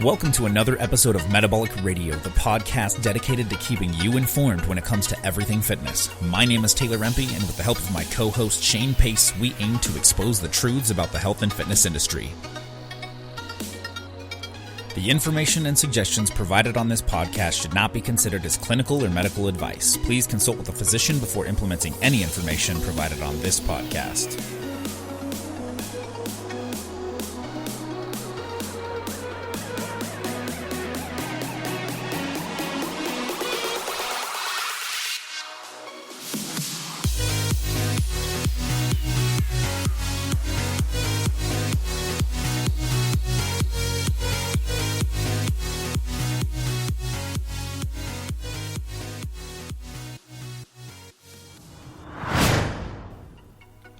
Welcome to another episode of Metabolic Radio, the podcast dedicated to keeping you informed when it comes to everything fitness. My name is Taylor Empey, and with the help of my co-host Shane Pace, we aim to expose the truths about the health and fitness industry. The information and suggestions provided on this podcast should not be considered as clinical or medical advice. Please consult with a physician before implementing any information provided on this podcast.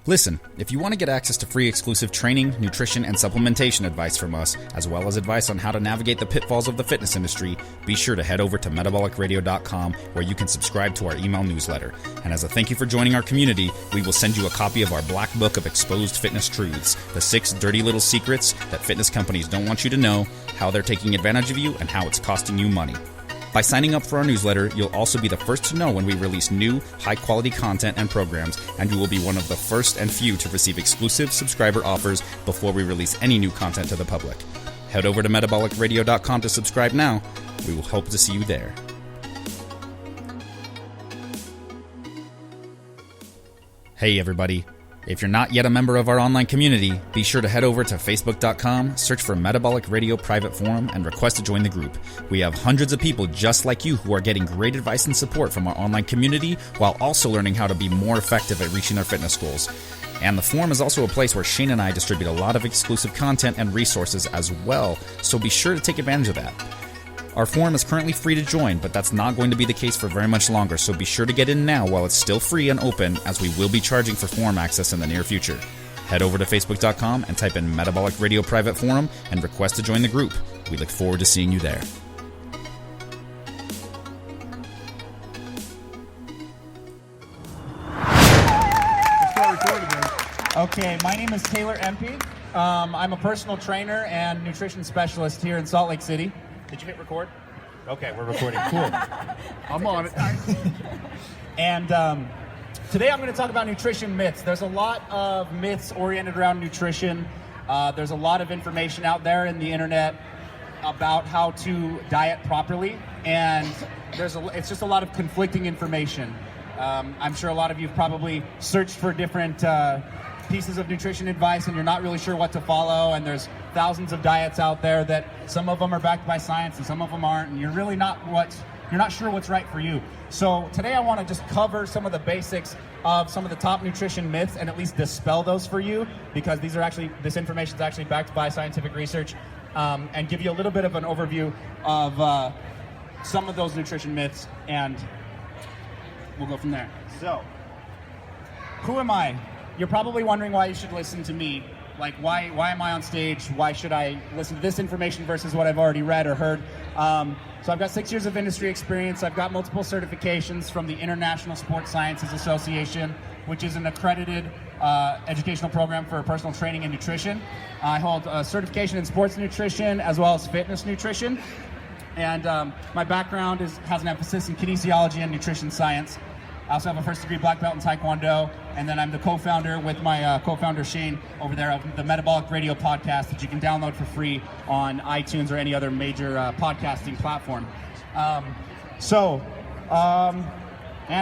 Listen, if you want to get access to free exclusive training, nutrition, and supplementation advice from us, as well as advice on how to navigate the pitfalls of the fitness industry, be sure to head over to metabolicradio.com where you can subscribe to our email newsletter. And as a thank you for joining our community, we will send you a copy of our Black Book of Exposed Fitness Truths, the 6 dirty little secrets that fitness companies don't want you to know, how they're taking advantage of you, and how it's costing you money. By signing up for our newsletter, you'll also be the first to know when we release new, high-quality content and programs, and you will be one of the first and few to receive exclusive subscriber offers before we release any new content to the public. Head over to metabolicradio.com to subscribe now. We will hope to see you there. Hey, everybody. If you're not yet a member of our online community, be sure to head over to facebook.com, search for Metabolic Radio Private Forum, and request to join the group. We have hundreds of people just like you who are getting great advice and support from our online community while also learning how to be more effective at reaching their fitness goals. And the forum is also a place where Shane and I distribute a lot of exclusive content and resources as well, so be sure to take advantage of that. Our forum is currently free to join, but that's not going to be the case for very much longer, so be sure to get in now while it's still free and open, as we will be charging for forum access in the near future. Head over to facebook.com and type in Metabolic Radio Private Forum and request to join the group. We look forward to seeing you there. Okay, my name is Taylor Empey. I'm a personal trainer and nutrition specialist here in Salt Lake City. Did you hit record? Okay, we're recording. Cool. I'm on it. And today I'm going to talk about nutrition myths. There's a lot of myths oriented around nutrition. There's a lot of information out there in the internet about how to diet properly, and it's just a lot of conflicting information. I'm sure a lot of you have probably searched for different pieces of nutrition advice and you're not really sure what to follow, and there's thousands of diets out there that some of them are backed by science and some of them aren't, and you're not sure what's right for you. So today I want to just cover some of the basics of some of the top nutrition myths and at least dispel those for you, because this information is actually backed by scientific research, and give you a little bit of an overview of some of those nutrition myths, and we'll go from there. So, who am I? You're probably wondering why you should listen to me. Like, why am I on stage? Why should I listen to this information versus what I've already read or heard? So I've got 6 years of industry experience. I've got multiple certifications from the International Sports Sciences Association, which is an accredited educational program for personal training and nutrition. I hold a certification in sports nutrition as well as fitness nutrition. And my background has an emphasis in kinesiology and nutrition science. I also have a first degree black belt in Taekwondo, and then I'm the co-founder with my co-founder Shane over there of the Metabolic Radio podcast that you can download for free on iTunes or any other major podcasting platform. And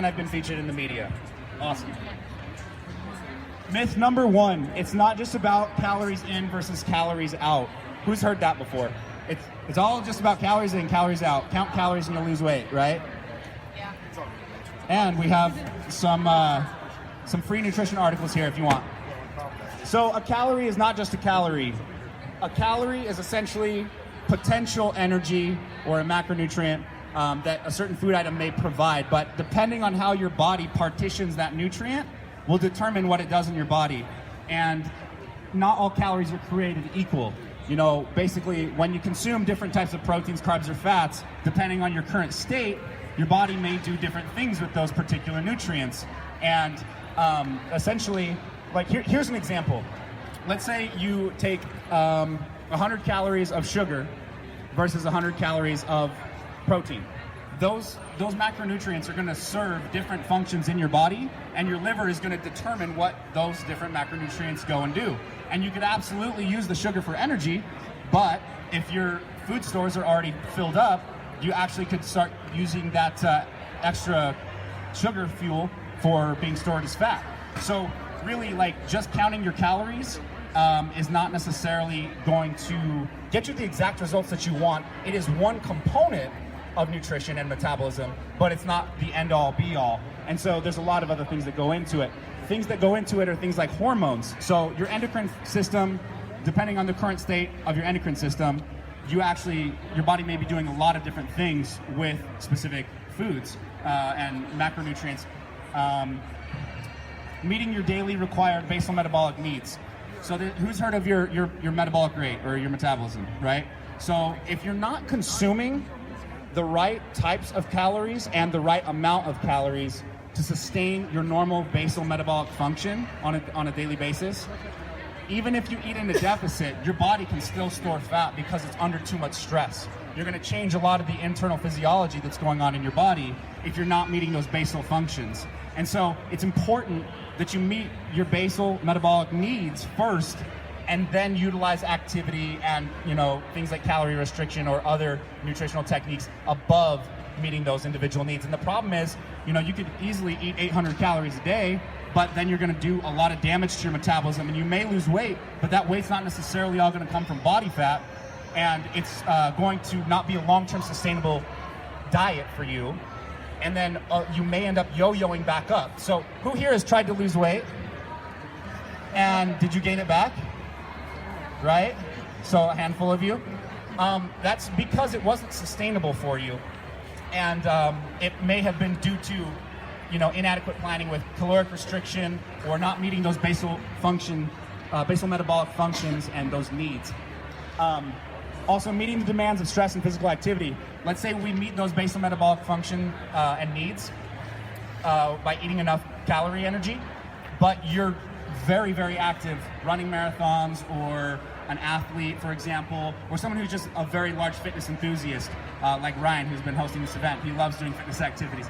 I've been featured in the media. Awesome. Myth number 1, it's not just about calories in versus calories out. Who's heard that before? It's all just about calories in, calories out. Count calories and you'll lose weight, right? And we have some free nutrition articles here if you want. So a calorie is not just a calorie. A calorie is essentially potential energy or a macronutrient that a certain food item may provide. But depending on how your body partitions that nutrient will determine what it does in your body. And not all calories are created equal. You know, basically when you consume different types of proteins, carbs, or fats, depending on your current state, your body may do different things with those particular nutrients. And essentially, like here's an example. Let's say you take 100 calories of sugar versus 100 calories of protein. Those macronutrients are going to serve different functions in your body, and your liver is going to determine what those different macronutrients go and do. And you could absolutely use the sugar for energy, but if your food stores are already filled up, you actually could start using that extra sugar fuel for being stored as fat. So really, like, just counting your calories is not necessarily going to get you the exact results that you want. It is one component of nutrition and metabolism, but it's not the end-all be-all. And so there's a lot of other things that go into it. Things that go into it are things like hormones. So your endocrine system, depending on the current state of your endocrine system, your body may be doing a lot of different things with specific foods and macronutrients. Meeting your daily required basal metabolic needs. So who's heard of your metabolic rate or your metabolism, right? So if you're not consuming the right types of calories and the right amount of calories to sustain your normal basal metabolic function on a daily basis, even if you eat in a deficit, your body can still store fat because it's under too much stress. You're going to change a lot of the internal physiology that's going on in your body if you're not meeting those basal functions. And so it's important that you meet your basal metabolic needs first, and then utilize activity and things like calorie restriction or other nutritional techniques above meeting those individual needs. And the problem is, you could easily eat 800 calories a day, but then you're going to do a lot of damage to your metabolism, and you may lose weight, but that weight's not necessarily all going to come from body fat, and it's going to not be a long-term sustainable diet for you. And then you may end up yo-yoing back up. So who here has tried to lose weight? And did you gain it back? Right? So a handful of you. That's because it wasn't sustainable for you. And it may have been due to inadequate planning with caloric restriction or not meeting those basal metabolic functions and those needs. Also, meeting the demands of stress and physical activity. Let's say we meet those basal metabolic function and needs by eating enough calorie energy, but you're very, very active, running marathons, or an athlete, for example, or someone who's just a very large fitness enthusiast, like Ryan, who's been hosting this event. He loves doing fitness activities.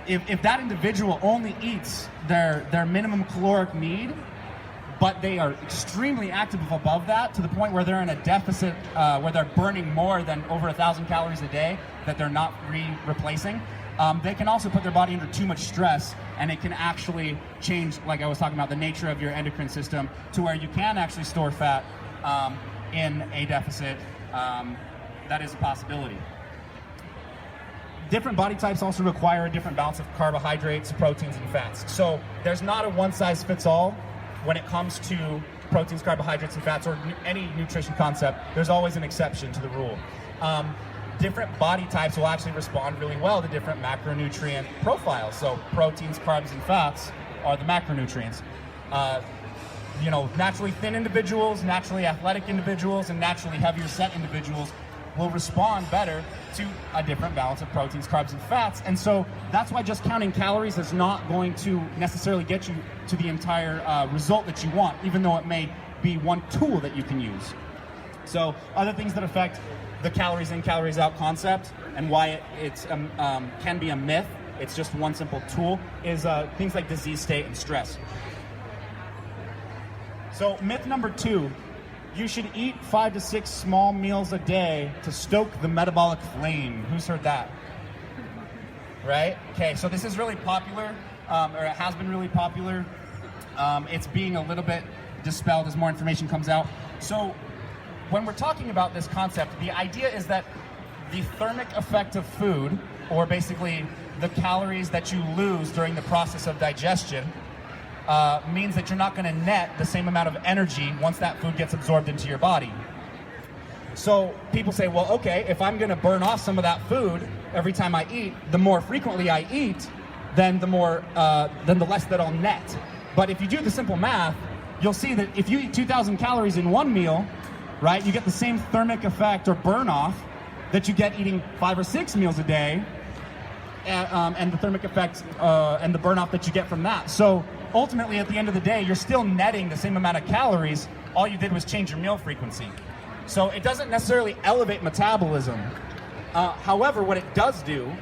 If that individual only eats their minimum caloric need, but they are extremely active above that to the point where they're in a deficit, where they're burning more than over 1,000 calories a day that they're not replacing, they can also put their body under too much stress, and it can actually change, like I was talking about, the nature of your endocrine system to where you can actually store fat in a deficit. That is a possibility. Different body types also require a different balance of carbohydrates, proteins, and fats. So there's not a one-size-fits-all when it comes to proteins, carbohydrates, and fats, or any nutrition concept. There's always an exception to the rule. Different body types will actually respond really well to different macronutrient profiles. So proteins, carbs, and fats are the macronutrients. Naturally thin individuals, naturally athletic individuals, and naturally heavier set individuals will respond better to a different balance of proteins, carbs, and fats. And so that's why just counting calories is not going to necessarily get you to the entire result that you want, even though it may be one tool that you can use. So other things that affect the calories in, calories out concept, and why it can be a myth, it's just one simple tool, is things like disease state and stress. So myth number 2, you should eat 5 to 6 small meals a day to stoke the metabolic flame. Who's heard that? Right? Okay, so this is really popular, or it has been really popular. It's being a little bit dispelled as more information comes out. So when we're talking about this concept, the idea is that the thermic effect of food, or basically the calories that you lose during the process of digestion, means that you're not going to net the same amount of energy once that food gets absorbed into your body. So people say, well, okay, if I'm going to burn off some of that food every time I eat, the more frequently I eat, then the less that I'll net. But if you do the simple math, you'll see that if you eat 2,000 calories in one meal, right, you get the same thermic effect or burn off that you get eating 5 or 6 meals a day, and the thermic effect and the burn off that you get from that. So ultimately, at the end of the day, you're still netting the same amount of calories. All you did was change your meal frequency. So it doesn't necessarily elevate metabolism. However, what it does do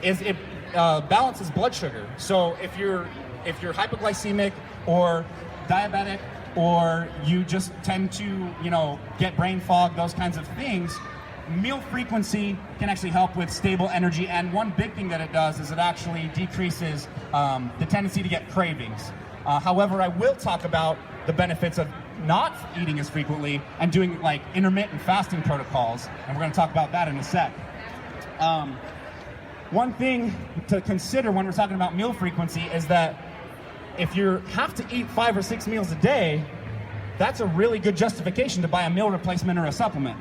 is it balances blood sugar. So if you're hypoglycemic or diabetic, or you just tend to, get brain fog, those kinds of things, meal frequency can actually help with stable energy. And one big thing that it does is it actually decreases the tendency to get cravings. However, I will talk about the benefits of not eating as frequently and doing like intermittent fasting protocols, and we're going to talk about that in a sec. One thing to consider when we're talking about meal frequency is that if you have to eat 5 or 6 meals a day, that's a really good justification to buy a meal replacement or a supplement.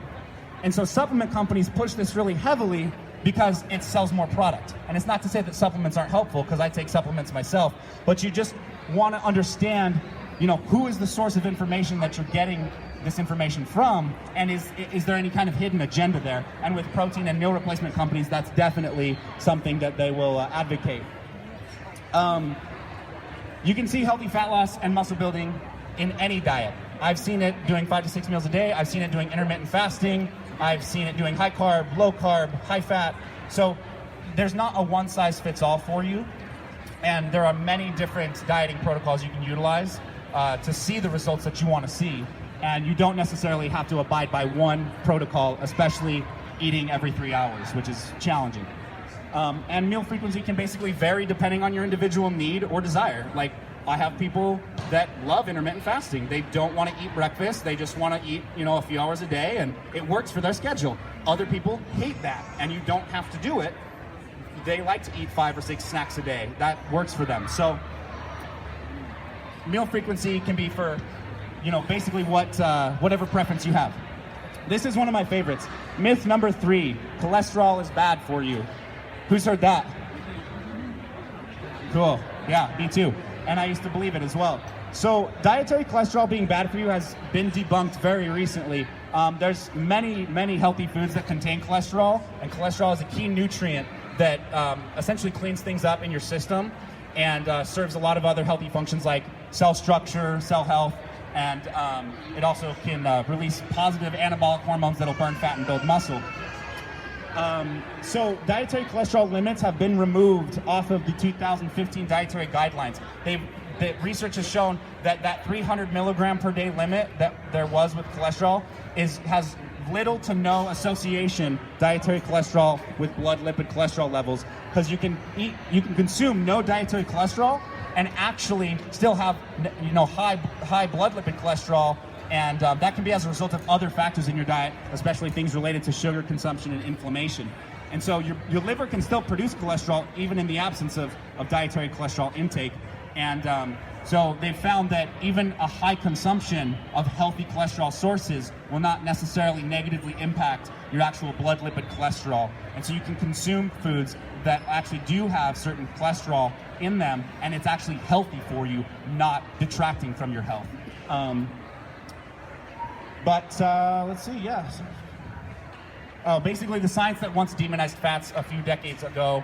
And so supplement companies push this really heavily because it sells more product. And it's not to say that supplements aren't helpful, because I take supplements myself, but you just want to understand, who is the source of information that you're getting this information from, and is there any kind of hidden agenda there? And with protein and meal replacement companies, that's definitely something that they will advocate. You can see healthy fat loss and muscle building in any diet. I've seen it doing 5 to 6 meals a day. I've seen it doing intermittent fasting. I've seen it doing high carb, low carb, high fat. So there's not a one size fits all for you. And there are many different dieting protocols you can utilize to see the results that you want to see. And you don't necessarily have to abide by one protocol, especially eating every 3 hours, which is challenging. And meal frequency can basically vary depending on your individual need or desire. Like, I have people that love intermittent fasting. They don't want to eat breakfast. They just want to eat, a few hours a day, and it works for their schedule. Other people hate that, and you don't have to do it. They like to eat 5 or 6 snacks a day. That works for them. So meal frequency can be for, basically whatever preference you have. This is one of my favorites. Myth number 3, cholesterol is bad for you. Who's heard that? Cool. Yeah, me too. And I used to believe it as well. So dietary cholesterol being bad for you has been debunked very recently. There's many healthy foods that contain cholesterol, and cholesterol is a key nutrient that essentially cleans things up in your system and serves a lot of other healthy functions like cell structure, cell health, and it also can release positive anabolic hormones that'll burn fat and build muscle. So dietary cholesterol limits have been removed off of the 2015 dietary guidelines. The research has shown that 300 milligram per day limit that there was with cholesterol has little to no association, dietary cholesterol, with blood lipid cholesterol levels, because you can consume no dietary cholesterol and actually still have high blood lipid cholesterol. And that can be as a result of other factors in your diet, especially things related to sugar consumption and inflammation. And so your liver can still produce cholesterol even in the absence of dietary cholesterol intake. And so they've found that even a high consumption of healthy cholesterol sources will not necessarily negatively impact your actual blood lipid cholesterol. And so you can consume foods that actually do have certain cholesterol in them, and it's actually healthy for you, not detracting from your health. But let's see, yeah. Basically, the science that once demonized fats a few decades ago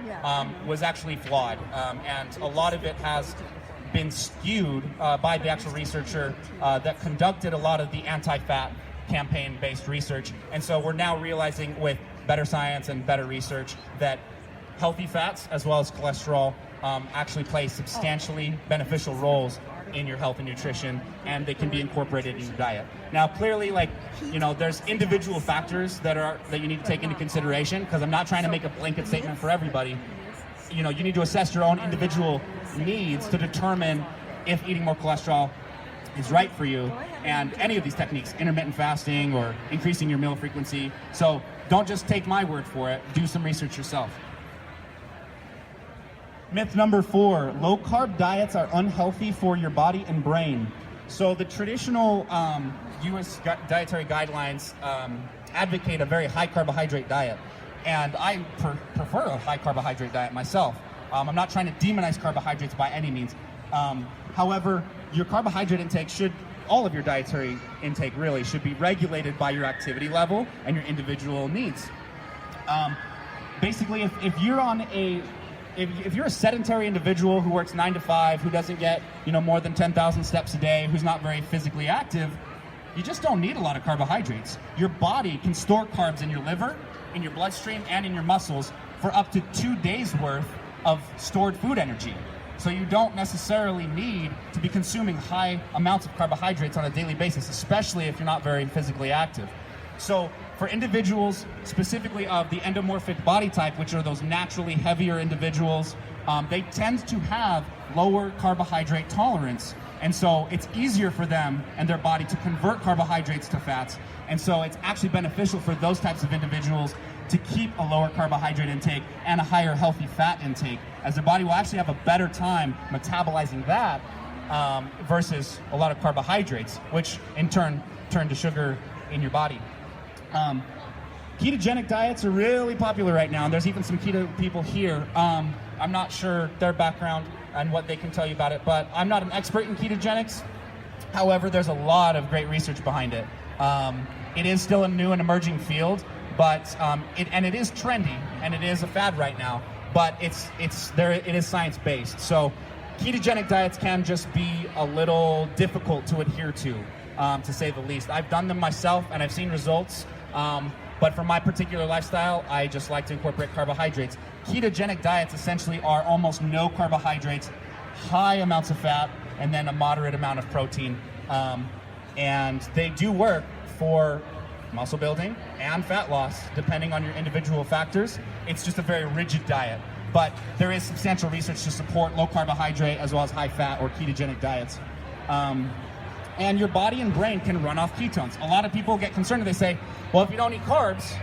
was actually flawed. And a lot of it has been skewed by the actual researcher that conducted a lot of the anti-fat campaign-based research. And so we're now realizing with better science and better research that healthy fats, as well as cholesterol, actually play substantially beneficial roles in your health and nutrition, and they can be incorporated in your diet. Now, clearly, there's individual factors that you need to take into consideration, because I'm not trying to make a blanket statement for everybody. You need to assess your own individual needs to determine if eating more cholesterol is right for you, and any of these techniques, intermittent fasting or increasing your meal frequency. So don't just take my word for it, do some research yourself. Myth number 4, low-carb diets are unhealthy for your body and brain. So the traditional U.S. dietary guidelines advocate a very high-carbohydrate diet. And I prefer a high-carbohydrate diet myself. I'm not trying to demonize carbohydrates by any means. However, your carbohydrate intake all of your dietary intake really should be regulated by your activity level and your individual needs. Basically, if you're a sedentary individual who works 9 to 5, who doesn't get more than 10,000 steps a day, who's not very physically active, you just don't need a lot of carbohydrates. Your body can store carbs in your liver, in your bloodstream, and in your muscles for up to 2 days worth of stored food energy. So you don't necessarily need to be consuming high amounts of carbohydrates on a daily basis, especially if you're not very physically active. So for individuals specifically of the endomorphic body type, which are those naturally heavier individuals, they tend to have lower carbohydrate tolerance. And so it's easier for them and their body to convert carbohydrates to fats. And so it's actually beneficial for those types of individuals to keep a lower carbohydrate intake and a higher healthy fat intake, as their body will actually have a better time metabolizing that versus a lot of carbohydrates, which in turn turn to sugar in your body. Ketogenic diets are really popular right now, and there's even some keto people here. I'm not sure their background and what they can tell you about it, but I'm not an expert in ketogenics. However, there's a lot of great research behind it. It is still a new and emerging field, but it is trendy and it is a fad right now. But it is science-based. So ketogenic diets can just be a little difficult to adhere to say the least. I've done them myself and I've seen results. But for my particular lifestyle, I just like to incorporate carbohydrates. Ketogenic diets essentially are almost no carbohydrates, high amounts of fat, and then a moderate amount of protein. And they do work for muscle building and fat loss, depending on your individual factors. It's just a very rigid diet. But there is substantial research to support low carbohydrate as well as high fat or ketogenic diets. And your body and brain can run off ketones. A lot of people get concerned and they say, well, if you don't eat carbs,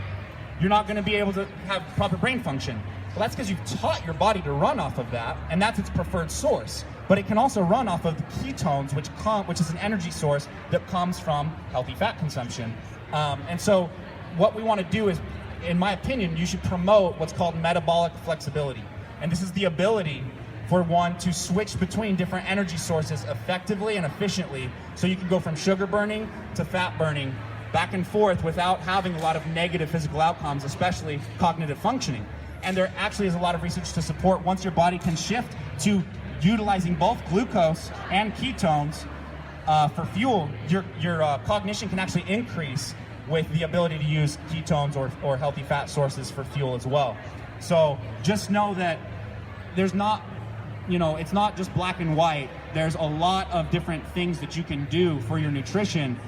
you're not going to be able to have proper brain function. Well, that's because you've taught your body to run off of that, and that's its preferred source. But it can also run off of the ketones, which is an energy source that comes from healthy fat consumption. And so what we want to do is, in my opinion, you should promote what's called metabolic flexibility. And this is the ability for one to switch between different energy sources effectively and efficiently, so you can go from sugar burning to fat burning back and forth without having a lot of negative physical outcomes, especially cognitive functioning. And there actually is a lot of research to support once your body can shift to utilizing both glucose and ketones for fuel, your cognition can actually increase with the ability to use ketones or healthy fat sources for fuel as well. So just know that there's not, it's not just black and white. There's a lot of different things that you can do for your nutrition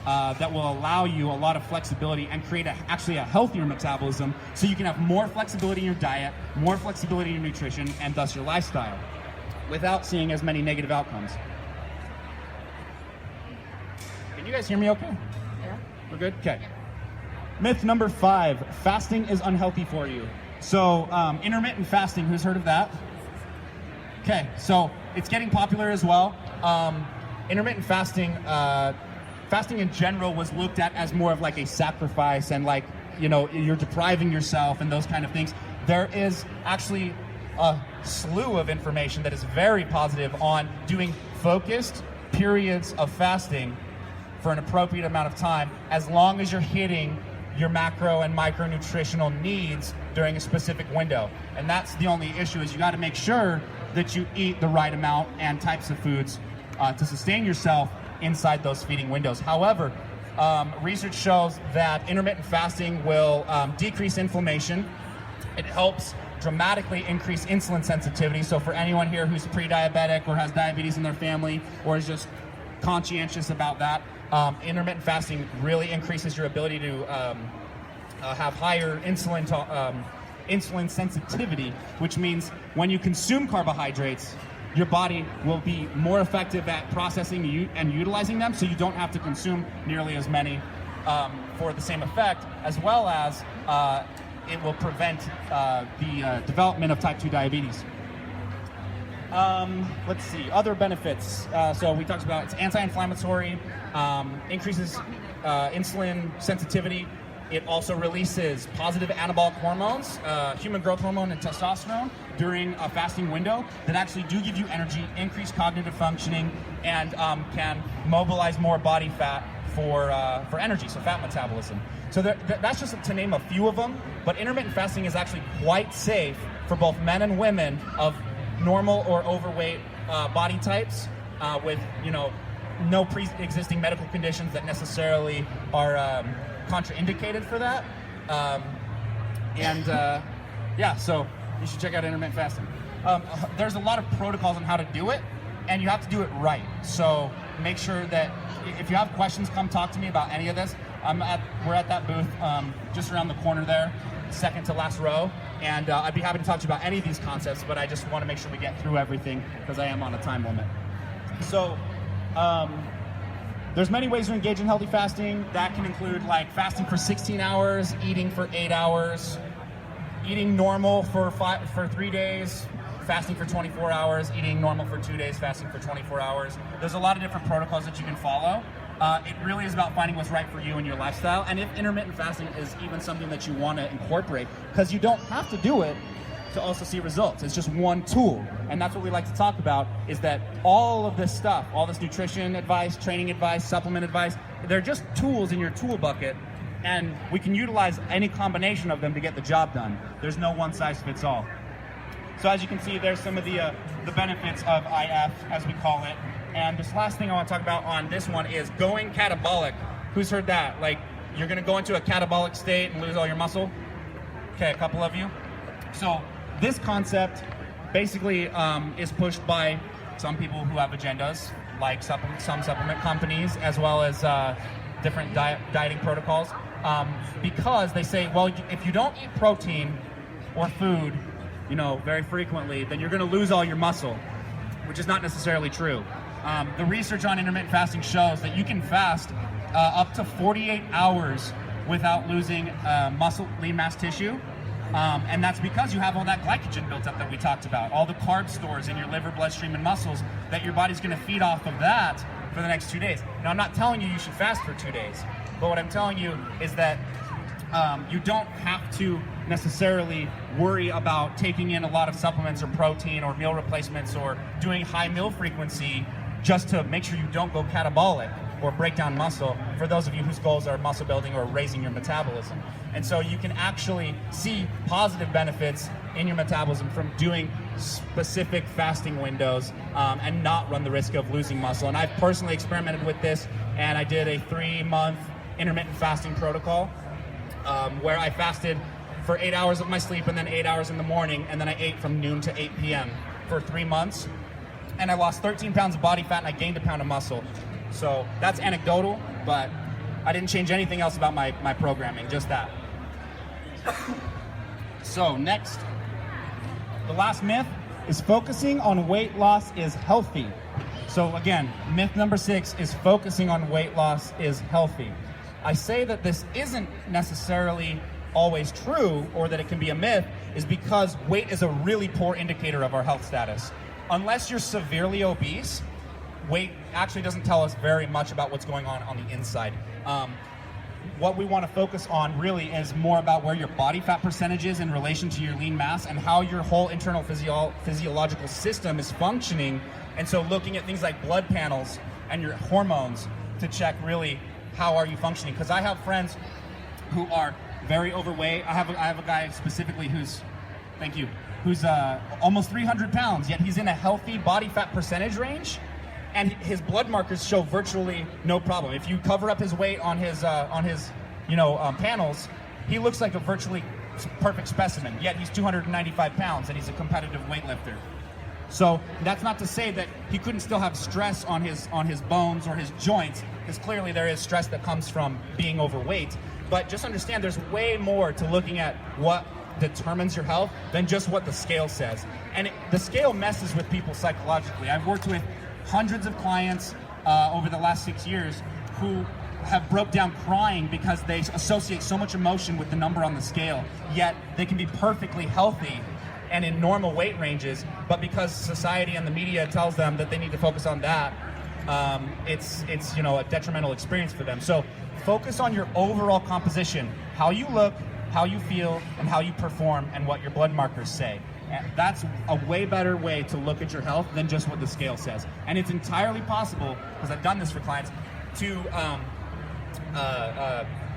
that will allow you a lot of flexibility and create actually a healthier metabolism, so you can have more flexibility in your diet, more flexibility in your nutrition, and thus your lifestyle, without seeing as many negative outcomes. Can you guys hear me okay? Yeah. We're good? Okay. Myth number 5, fasting is unhealthy for you. So intermittent fasting, who's heard of that? Okay, so it's getting popular as well. Intermittent fasting, fasting in general was looked at as more of like a sacrifice and like, you're depriving yourself and those kind of things. There is actually a slew of information that is very positive on doing focused periods of fasting for an appropriate amount of time, as long as you're hitting your macro and micronutritional needs during a specific window. And that's the only issue, is you got to make sure that you eat the right amount and types of foods to sustain yourself inside those feeding windows. However, research shows that intermittent fasting will decrease inflammation. It helps dramatically increase insulin sensitivity. So for anyone here who's pre-diabetic or has diabetes in their family or is just conscientious about that, intermittent fasting really increases your ability to have higher insulin sensitivity, which means when you consume carbohydrates, your body will be more effective at processing and utilizing them, so you don't have to consume nearly as many for the same effect, as well as it will prevent the development of type 2 diabetes. Let's see, other benefits. So we talked about it's anti-inflammatory, increases insulin sensitivity. It also releases positive anabolic hormones, human growth hormone and testosterone during a fasting window that actually do give you energy, increase cognitive functioning, and can mobilize more body fat for energy, so fat metabolism. So that's just to name a few of them, but intermittent fasting is actually quite safe for both men and women of normal or overweight body types with no pre-existing medical conditions that necessarily are contraindicated for that. Yeah, so you should check out intermittent fasting. There's a lot of protocols on how to do it, and you have to do it right. So make sure that if you have questions, come talk to me about any of this. We're at that booth just around the corner there, second to last row, and I'd be happy to talk to you about any of these concepts, but I just want to make sure we get through everything because I am on a time limit. So there's many ways to engage in healthy fasting. That can include like fasting for 16 hours, eating for 8 hours, eating normal for 3 days, fasting for 24 hours, eating normal for 2 days, fasting for 24 hours. There's a lot of different protocols that you can follow. It really is about finding what's right for you and your lifestyle, and if intermittent fasting is even something that you want to incorporate, because you don't have to do it to also see results. It's just one tool, and that's what we like to talk about, is that all of this stuff, all this nutrition advice, training advice, supplement advice, they're just tools in your tool bucket, and we can utilize any combination of them to get the job done. There's no one size fits all. So as you can see, there's some of the benefits of IF, as we call it. And this last thing I want to talk about on this one is going catabolic. Who's heard that? Like, you're going to go into a catabolic state and lose all your muscle? Okay, a couple of you. So this concept basically is pushed by some people who have agendas, like some supplement companies, as well as different dieting protocols, because they say, well, if you don't eat protein or food, very frequently, then you're going to lose all your muscle, which is not necessarily true. The research on intermittent fasting shows that you can fast up to 48 hours without losing muscle, lean mass tissue. And that's because you have all that glycogen built up that we talked about, all the carb stores in your liver, bloodstream, and muscles that your body's going to feed off of that for the next 2 days. Now, I'm not telling you should fast for 2 days, but what I'm telling you is that you don't have to necessarily worry about taking in a lot of supplements or protein or meal replacements or doing high meal frequency just to make sure you don't go catabolic or break down muscle, for those of you whose goals are muscle building or raising your metabolism. And so you can actually see positive benefits in your metabolism from doing specific fasting windows and not run the risk of losing muscle. And I've personally experimented with this, and I did a 3-month intermittent fasting protocol where I fasted for 8 hours of my sleep and then 8 hours in the morning, and then I ate from noon to 8 p.m. for 3 months. And I lost 13 pounds of body fat and I gained a pound of muscle. So that's anecdotal, but I didn't change anything else about my programming, just that. So next, the last myth is focusing on weight loss is healthy. So again, myth number 6 is focusing on weight loss is healthy. I say that this isn't necessarily always true, or that it can be a myth, is because weight is a really poor indicator of our health status. Unless you're severely obese, weight actually doesn't tell us very much about what's going on the inside. What we want to focus on really is more about where your body fat percentage is in relation to your lean mass and how your whole internal physiological system is functioning. And so looking at things like blood panels and your hormones to check really how are you functioning. Because I have friends who are very overweight. I have a guy specifically who's almost 300 pounds, yet he's in a healthy body fat percentage range, and his blood markers show virtually no problem. If you cover up his weight on his panels, he looks like a virtually perfect specimen, yet he's 295 pounds and he's a competitive weightlifter. So that's not to say that he couldn't still have stress on his bones or his joints, because clearly there is stress that comes from being overweight. But just understand there's way more to looking at what determines your health than just what the scale says. And the scale messes with people psychologically. I've worked with hundreds of clients over the last 6 years who have broke down crying because they associate so much emotion with the number on the scale, yet they can be perfectly healthy and in normal weight ranges, but because society and the media tells them that they need to focus on that, it's a detrimental experience for them. So focus on your overall composition, how you look, how you feel, and how you perform, and what your blood markers say. And that's a way better way to look at your health than just what the scale says. And it's entirely possible, because I've done this for clients, to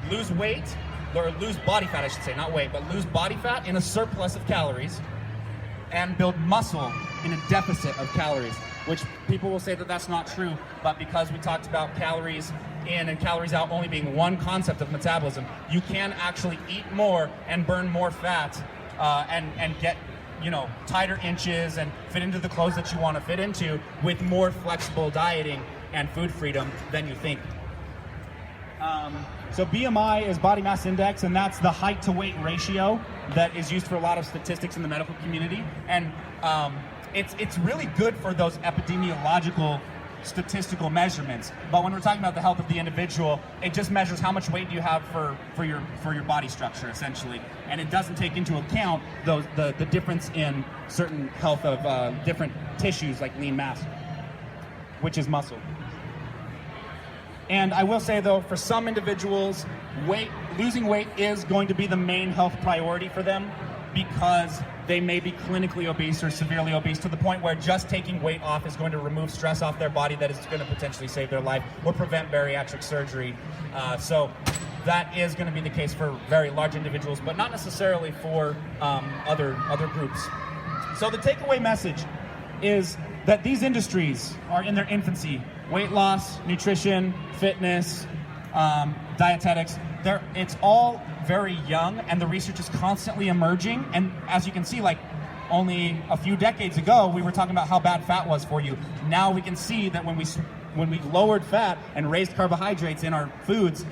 lose weight, or lose body fat, I should say, not weight, but lose body fat in a surplus of calories and build muscle in a deficit of calories. which people will say that that's not true, but because we talked about calories in and calories out only being one concept of metabolism, you can actually eat more and burn more fat and get tighter inches and fit into the clothes that you want to fit into with more flexible dieting and food freedom than you think. So BMI is body mass index, and that's the height to weight ratio that is used for a lot of statistics in the medical community. And it's really good for those epidemiological statistical measurements. But when we're talking about the health of the individual, it just measures how much weight you have for your body structure, essentially. And it doesn't take into account the difference in certain health of different tissues like lean mass, which is muscle. And I will say, though, for some individuals, losing weight is going to be the main health priority for them because they may be clinically obese or severely obese to the point where just taking weight off is going to remove stress off their body that is going to potentially save their life or prevent bariatric surgery. So that is going to be the case for very large individuals, but not necessarily for other groups. So the takeaway message is that these industries are in their infancy. Weight loss, nutrition, fitness, dietetics, it's all very young, and the research is constantly emerging. And as you can see, like only a few decades ago, we were talking about how bad fat was for you. Now we can see that when we lowered fat and raised carbohydrates in our foods,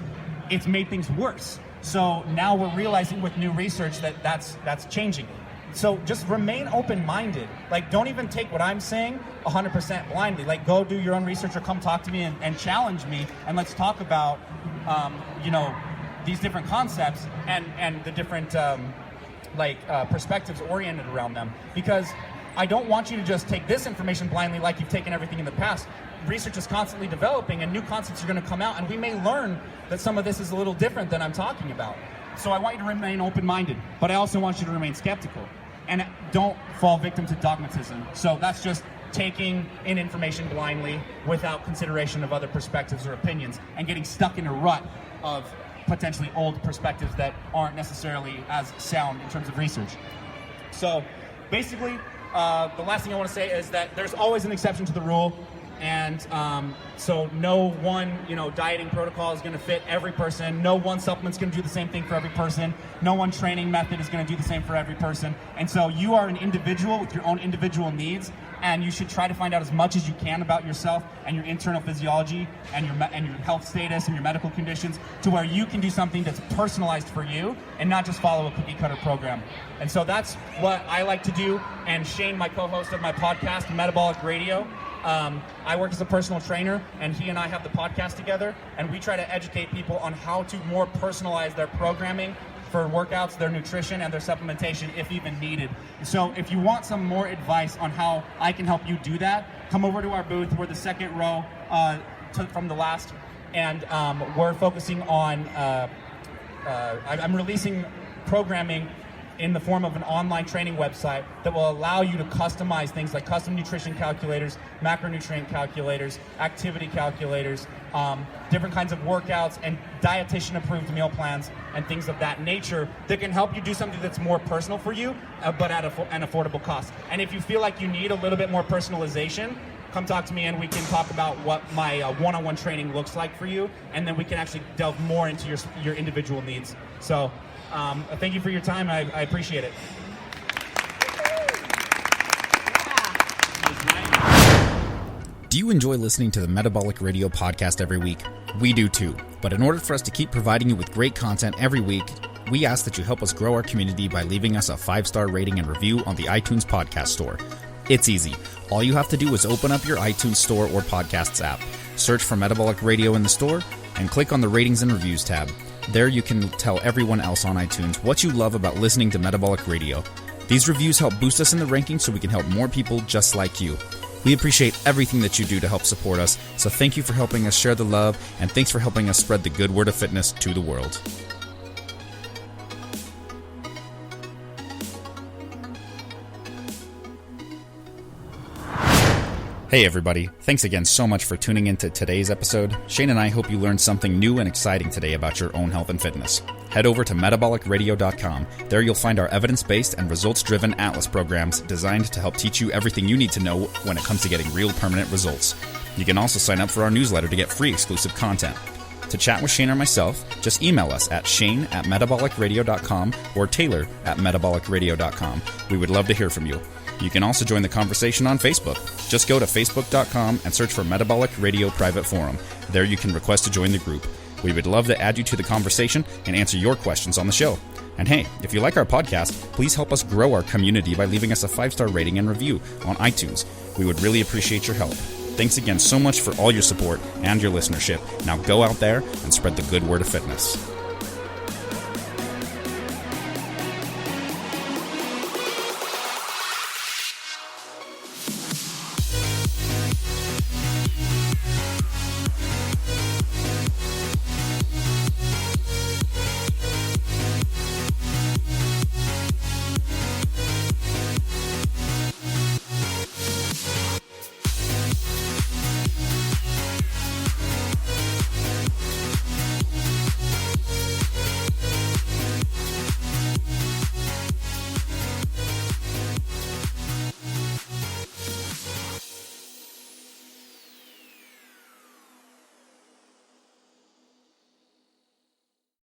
it's made things worse. So now we're realizing with new research that that's changing. So just remain open-minded. Like, don't even take what I'm saying 100% blindly. Like, go do your own research or come talk to me and challenge me, and let's talk about, these different concepts and the different, perspectives oriented around them. Because I don't want you to just take this information blindly like you've taken everything in the past. Research is constantly developing, and new concepts are going to come out, and we may learn that some of this is a little different than I'm talking about. So I want you to remain open-minded, but I also want you to remain skeptical. And don't fall victim to dogmatism. So that's just taking in information blindly without consideration of other perspectives or opinions and getting stuck in a rut of potentially old perspectives that aren't necessarily as sound in terms of research. So basically, the last thing I want to say is that there's always an exception to the rule. And so no one dieting protocol is going to fit every person. No one supplement's going to do the same thing for every person. No one training method is going to do the same for every person. And so you are an individual with your own individual needs, and you should try to find out as much as you can about yourself and your internal physiology and your health status and your medical conditions to where you can do something that's personalized for you and not just follow a cookie cutter program. And so that's what I like to do. And Shane, my co-host of my podcast, Metabolic Radio, I work as a personal trainer, and he and I have the podcast together, and we try to educate people on how to more personalize their programming for workouts, their nutrition, and their supplementation if even needed. So if you want some more advice on how I can help you do that, come over to our booth. We're the second row from the last, and we're focusing on, I'm releasing programming in the form of an online training website that will allow you to customize things like custom nutrition calculators, macronutrient calculators, activity calculators, different kinds of workouts, and dietitian-approved meal plans and things of that nature that can help you do something that's more personal for you, but at an affordable cost. And if you feel like you need a little bit more personalization, come talk to me and we can talk about what my one-on-one training looks like for you, and then we can actually delve more into your individual needs. So thank you for your time. I appreciate it. Do you enjoy listening to the Metabolic Radio podcast every week? We do too. But in order for us to keep providing you with great content every week, we ask that you help us grow our community by leaving us a 5-star rating and review on the iTunes podcast store. It's easy. All you have to do is open up your iTunes store or podcasts app, search for Metabolic Radio in the store, and click on the ratings and reviews tab. There you can tell everyone else on iTunes what you love about listening to Metabolic Radio. These reviews help boost us in the rankings so we can help more people just like you. We appreciate everything that you do to help support us, so thank you for helping us share the love, and thanks for helping us spread the good word of fitness to the world. Hey everybody, thanks again so much for tuning into today's episode. Shane and I hope you learned something new and exciting today about your own health and fitness. Head over to metabolicradio.com. There you'll find our evidence-based and results-driven Atlas programs designed to help teach you everything you need to know when it comes to getting real permanent results. You can also sign up for our newsletter to get free exclusive content. To chat with Shane or myself, just email us at shane@metabolicradio.com or taylor@metabolicradio.com. We would love to hear from you. You can also join the conversation on Facebook. Just go to facebook.com and search for Metabolic Radio Private Forum. There you can request to join the group. We would love to add you to the conversation and answer your questions on the show. And hey, if you like our podcast, please help us grow our community by leaving us a 5-star rating and review on iTunes. We would really appreciate your help. Thanks again so much for all your support and your listenership. Now go out there and spread the good word of fitness.